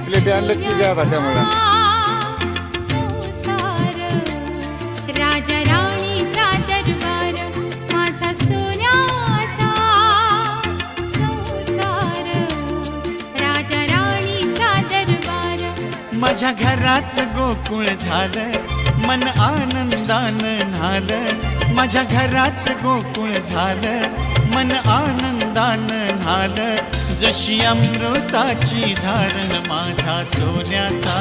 प्लेटी आणलं की घ्या त्यामुळे संसार राजा राणीचा दरबार माझा सोन्याचा संसार राजा राणीचा दरबार माझ्या घराचं गोकुळ झालं मन आनंदानं न्हालं माझ्या घराचं गोकुळ झालं मन आनंदानं न्हालं जशी अमृताची धारण माझा सोन्याचा